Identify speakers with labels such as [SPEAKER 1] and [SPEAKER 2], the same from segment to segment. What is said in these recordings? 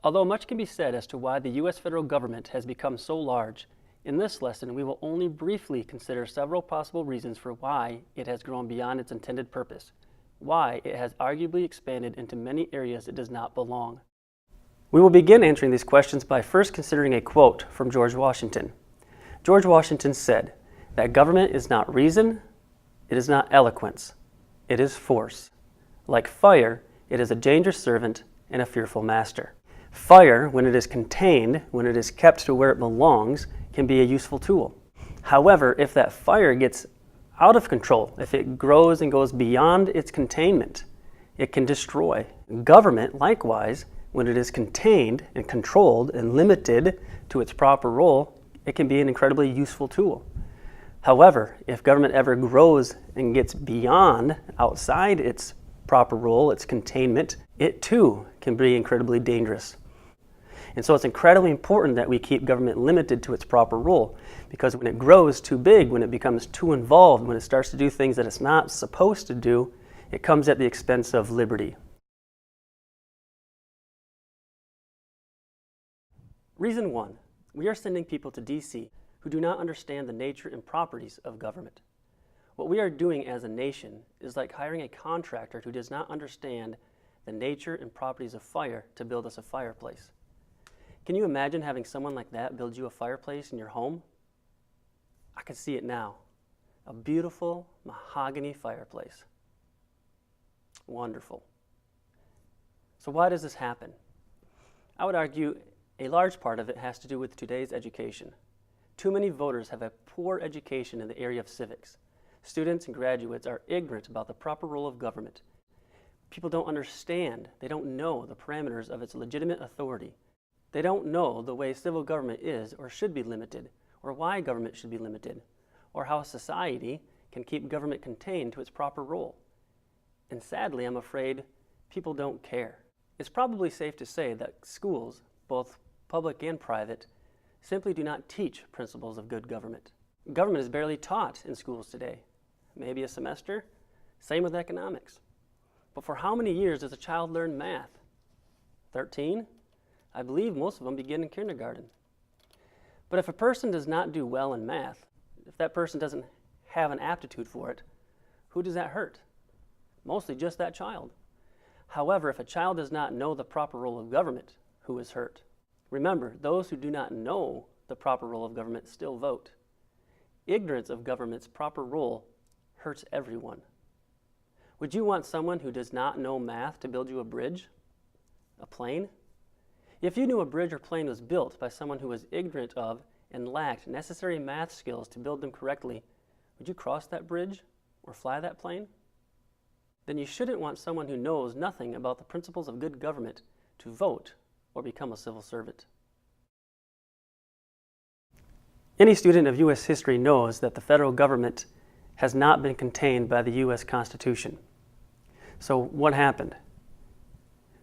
[SPEAKER 1] Although much can be said as to why the U.S. federal government has become so large, in this lesson we will only briefly consider several possible reasons for why it has grown beyond its intended purpose, why it has arguably expanded into many areas it does not belong. We will begin answering these questions by first considering a quote from George Washington. George Washington said that government is not reason, it is not eloquence, it is force. Like fire, it is a dangerous servant and a fearful master. Fire, when it is contained, when it is kept to where it belongs, can be a useful tool. However, if that fire gets out of control, if it grows and goes beyond its containment, it can destroy. Government, likewise, when it is contained and controlled and limited to its proper role, it can be an incredibly useful tool. However, if government ever grows and gets beyond, outside its proper role, its containment, it too can be incredibly dangerous. And so it's incredibly important that we keep government limited to its proper role, because when it grows too big, when it becomes too involved, when it starts to do things that it's not supposed to do, it comes at the expense of liberty. Reason 1. We are sending people to D.C. who do not understand the nature and properties of government. What we are doing as a nation is like hiring a contractor who does not understand the nature and properties of fire to build us a fireplace. Can you imagine having someone like that build you a fireplace in your home? I can see it now. A beautiful mahogany fireplace. Wonderful. So why does this happen? I would argue a large part of it has to do with today's education. Too many voters have a poor education in the area of civics. Students and graduates are ignorant about the proper role of government. People don't understand, they don't know the parameters of its legitimate authority. They don't know the way civil government is or should be limited, or why government should be limited, or how society can keep government contained to its proper role. And sadly, I'm afraid people don't care. It's probably safe to say that schools, both public and private, simply do not teach principles of good government. Government is barely taught in schools today. Maybe a semester. Same with economics. But for how many years does a child learn math? 13? I believe most of them begin in kindergarten. But if a person does not do well in math, if that person doesn't have an aptitude for it, who does that hurt? Mostly just that child. However, if a child does not know the proper role of government, who is hurt? Remember, those who do not know the proper role of government still vote. Ignorance of government's proper role hurts everyone. Would you want someone who does not know math to build you a bridge? A plane? If you knew a bridge or plane was built by someone who was ignorant of and lacked necessary math skills to build them correctly, would you cross that bridge or fly that plane? Then you shouldn't want someone who knows nothing about the principles of good government to vote or become a civil servant. Any student of U.S. history knows that the federal government has not been contained by the U.S. Constitution. So what happened?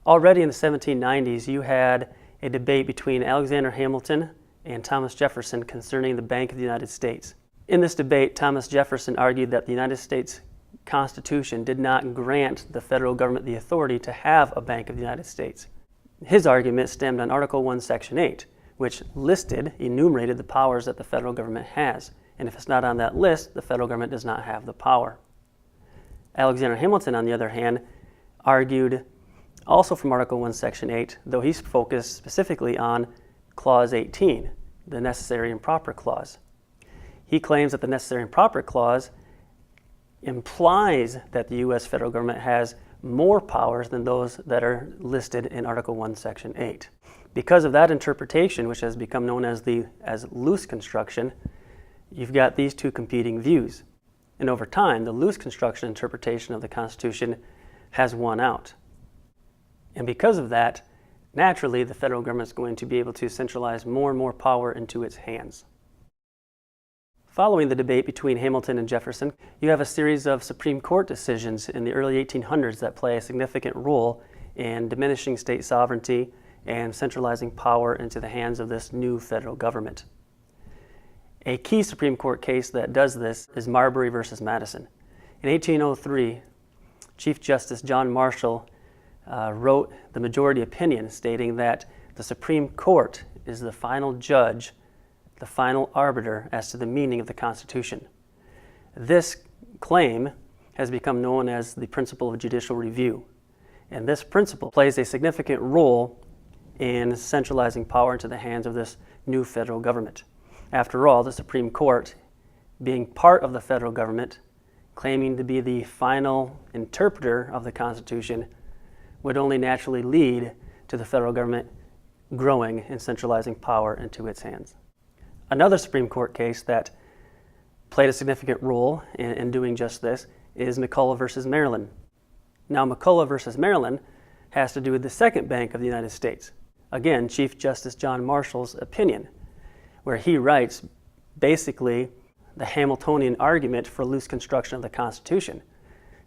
[SPEAKER 1] Already in the 1790s, you had a debate between Alexander Hamilton and Thomas Jefferson concerning the Bank of the United States. In this debate, Thomas Jefferson argued that the United States Constitution did not grant the federal government the authority to have a Bank of the United States. His argument stemmed on Article 1, Section 8, which enumerated the powers that the federal government has. And if it's not on that list, the federal government does not have the power. Alexander Hamilton, on the other hand, argued also from Article 1, Section 8, though he's focused specifically on Clause 18, the Necessary and Proper Clause. He claims that the Necessary and Proper Clause implies that the U.S. federal government has more powers than those that are listed in Article 1, Section 8. Because of that interpretation, which has become known as loose construction, you've got these two competing views. And over time, the loose construction interpretation of the Constitution has won out. And because of that, naturally, the federal government is going to be able to centralize more and more power into its hands. Following the debate between Hamilton and Jefferson, you have a series of Supreme Court decisions in the early 1800s that play a significant role in diminishing state sovereignty and centralizing power into the hands of this new federal government. A key Supreme Court case that does this is Marbury versus Madison. In 1803, Chief Justice John Marshall wrote the majority opinion stating that The Supreme Court is the final judge, the final arbiter as to the meaning of the Constitution. This claim has become known as the principle of judicial review, and this principle plays a significant role in centralizing power into the hands of this new federal government. After all, the Supreme Court, being part of the federal government, claiming to be the final interpreter of the Constitution, would only naturally lead to the federal government growing and centralizing power into its hands. Another Supreme Court case that played a significant role in doing just this is McCulloch versus Maryland. Now, McCulloch versus Maryland has to do with the second bank of the United States. Again, Chief Justice John Marshall's opinion, where he writes basically the Hamiltonian argument for loose construction of the Constitution,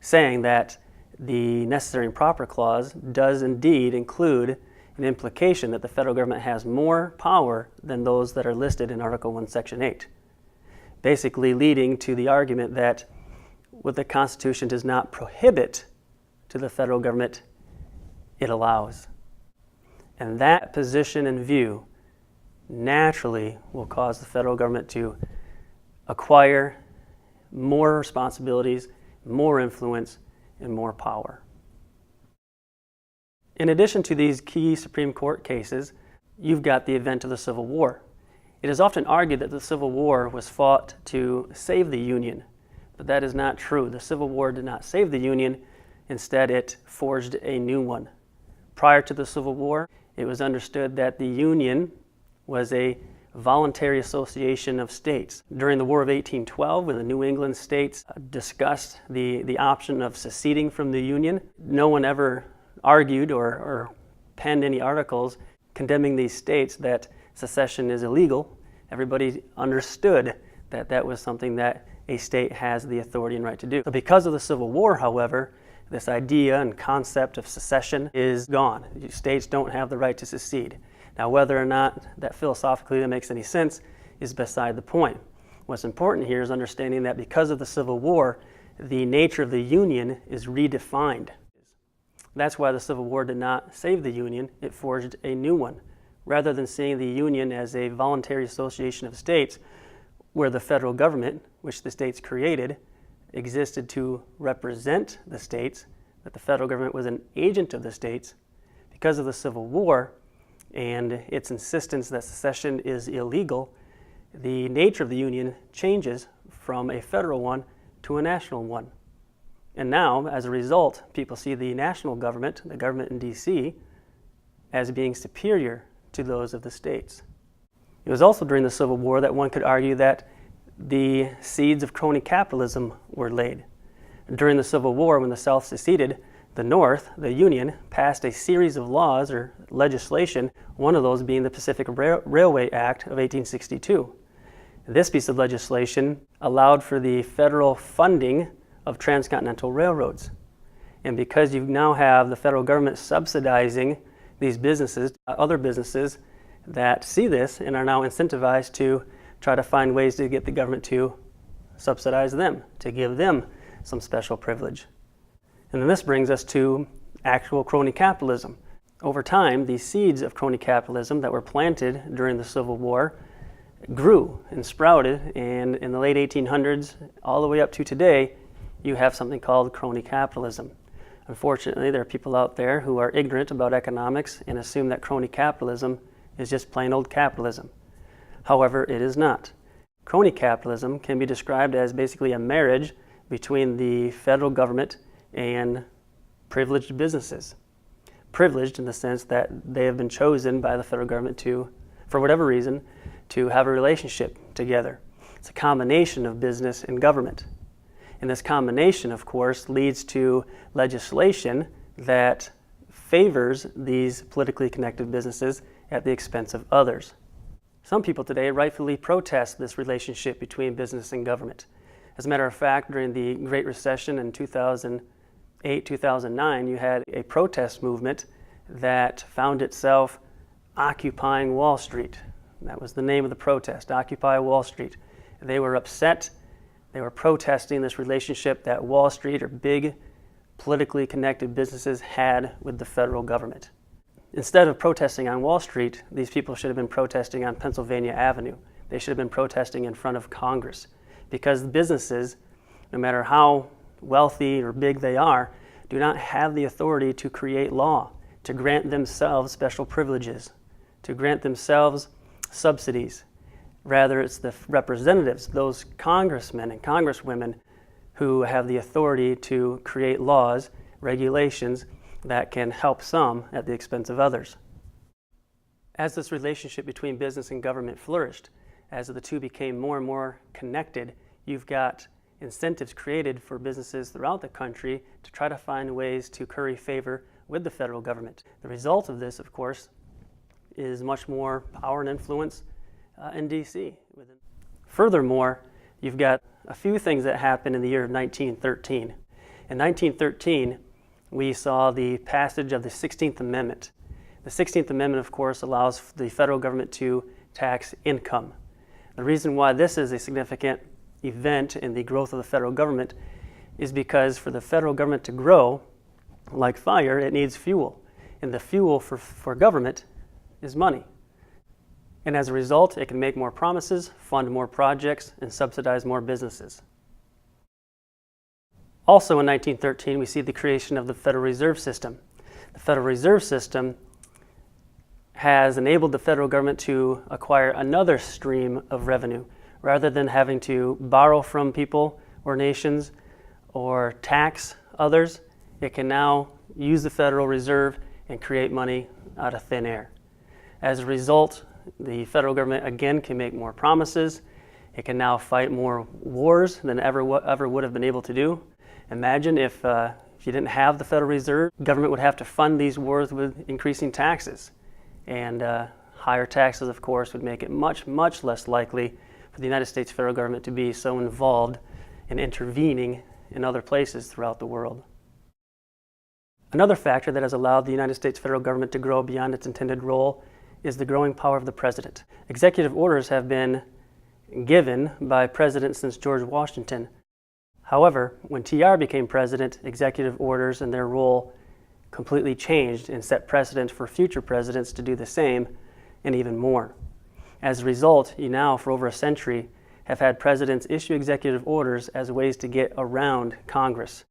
[SPEAKER 1] saying that the necessary and proper clause does indeed include an implication that the federal government has more power than those that are listed in Article 1, Section 8, basically leading to the argument that what the Constitution does not prohibit to the federal government, it allows. And that position and view naturally will cause the federal government to acquire more responsibilities, more influence, and more power. In addition to these key Supreme Court cases, you've got the event of the Civil War. It is often argued that the Civil War was fought to save the Union, but that is not true. The Civil War did not save the Union. Instead, it forged a new one. Prior to the Civil War, it was understood that the Union was a voluntary association of states. During the War of 1812, when the New England states discussed the option of seceding from the Union, no one ever argued or penned any articles condemning these states that secession is illegal. Everybody understood that that was something that a state has the authority and right to do. So because of the Civil War, however, this idea and concept of secession is gone. States don't have the right to secede. Now, whether or not that philosophically that makes any sense is beside the point. What's important here is understanding that because of the Civil War, the nature of the Union is redefined. That's why the Civil War did not save the Union, it forged a new one. Rather than seeing the Union as a voluntary association of states where the federal government, which the states created, existed to represent the states, that the federal government was an agent of the states, because of the Civil War and its insistence that secession is illegal, the nature of the Union changes from a federal one to a national one. And now, as a result, people see the national government, the government in D.C., as being superior to those of the states. It was also during the Civil War that one could argue that the seeds of crony capitalism were laid. During the Civil War, when the South seceded, the North, the Union, passed a series of laws or legislation, one of those being the Pacific Railway Act of 1862. This piece of legislation allowed for the federal funding of transcontinental railroads. And because you now have the federal government subsidizing these businesses, other businesses that see this and are now incentivized to try to find ways to get the government to subsidize them, to give them some special privilege. And then this brings us to actual crony capitalism. Over time, these seeds of crony capitalism that were planted during the Civil War grew and sprouted, and in the late 1800s, all the way up to today, you have something called crony capitalism. Unfortunately, there are people out there who are ignorant about economics and assume that crony capitalism is just plain old capitalism. However, it is not. Crony capitalism can be described as basically a marriage between the federal government and privileged businesses. Privileged in the sense that they have been chosen by the federal government to, for whatever reason, to have a relationship together. It's a combination of business and government. And this combination, of course, leads to legislation that favors these politically connected businesses at the expense of others. Some people today rightfully protest this relationship between business and government. As a matter of fact, during the Great Recession in 2008, 2009, you had a protest movement that found itself occupying Wall Street. That was the name of the protest, Occupy Wall Street. They were upset. They were protesting this relationship that Wall Street or big politically connected businesses had with the federal government. Instead of protesting on Wall Street, these people should have been protesting on Pennsylvania Avenue. They should have been protesting in front of Congress, because businesses, no matter how wealthy or big they are, do not have the authority to create law, to grant themselves special privileges, to grant themselves subsidies. Rather, it's the representatives, those congressmen and congresswomen, who have the authority to create laws, regulations that can help some at the expense of others. As this relationship between business and government flourished, as the two became more and more connected, you've got incentives created for businesses throughout the country to try to find ways to curry favor with the federal government. The result of this, of course, is much more power and influence in D.C. Furthermore, you've got a few things that happened in the year of 1913. In 1913, we saw the passage of the 16th Amendment. The 16th Amendment, of course, allows the federal government to tax income. The reason why this is a significant event in the growth of the federal government is because for the federal government to grow, like fire, it needs fuel. And the fuel for government is money. And as a result, it can make more promises, fund more projects, and subsidize more businesses. Also in 1913, we see the creation of the Federal Reserve System. The Federal Reserve System has enabled the federal government to acquire another stream of revenue. Rather than having to borrow from people or nations or tax others, it can now use the Federal Reserve and create money out of thin air. As a result, the federal government again can make more promises. It can now fight more wars than ever would have been able to do. Imagine if you didn't have the Federal Reserve, government would have to fund these wars with increasing taxes. And higher taxes, of course, would make it much, much less likely for the United States federal government to be so involved in intervening in other places throughout the world. Another factor that has allowed the United States federal government to grow beyond its intended role is the growing power of the president. Executive orders have been given by presidents since George Washington. However, when TR became president, executive orders and their role completely changed and set precedent for future presidents to do the same and even more. As a result, you now, for over a century, have had presidents issue executive orders as ways to get around Congress,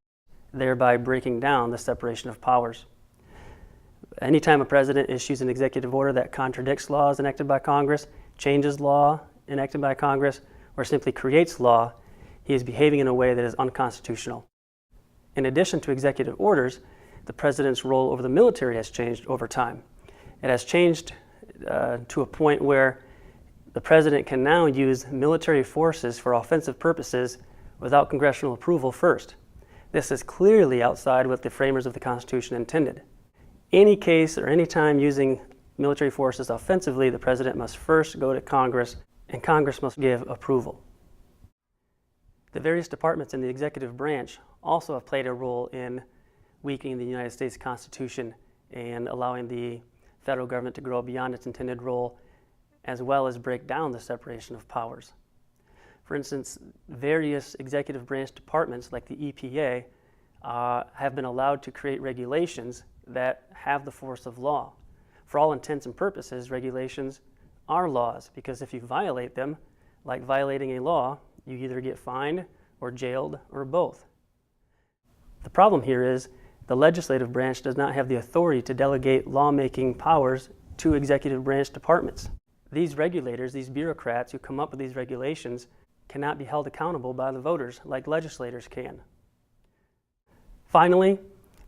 [SPEAKER 1] thereby breaking down the separation of powers. Anytime a president issues an executive order that contradicts laws enacted by Congress, changes law enacted by Congress, or simply creates law, he is behaving in a way that is unconstitutional. In addition to executive orders, the president's role over the military has changed over time. It has changed to a point where the president can now use military forces for offensive purposes without congressional approval first. This is clearly outside what the framers of the Constitution intended. Any case or any time using military forces offensively, the president must first go to Congress, and Congress must give approval. The various departments in the executive branch also have played a role in weakening the United States Constitution and allowing the federal government to grow beyond its intended role, as well as break down the separation of powers. For instance, various executive branch departments like the EPA have been allowed to create regulations that have the force of law. For all intents and purposes, regulations are laws, because if you violate them, like violating a law, you either get fined or jailed or both. The problem here is the legislative branch does not have the authority to delegate lawmaking powers to executive branch departments. These regulators, these bureaucrats who come up with these regulations, cannot be held accountable by the voters like legislators can. Finally,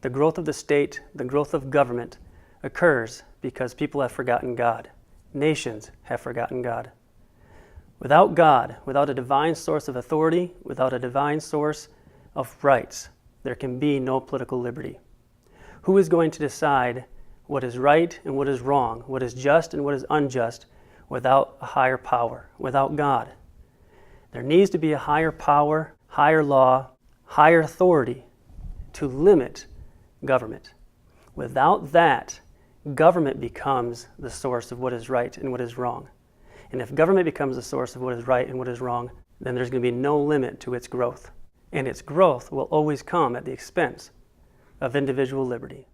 [SPEAKER 1] the growth of the state, the growth of government, occurs because people have forgotten God. Nations have forgotten God. Without God, without a divine source of authority, without a divine source of rights, there can be no political liberty. Who is going to decide what is right and what is wrong, what is just and what is unjust, without a higher power, without God? There needs to be a higher power, higher law, higher authority to limit government. Without that, government becomes the source of what is right and what is wrong. And if government becomes the source of what is right and what is wrong, then there's going to be no limit to its growth. And its growth will always come at the expense of individual liberty.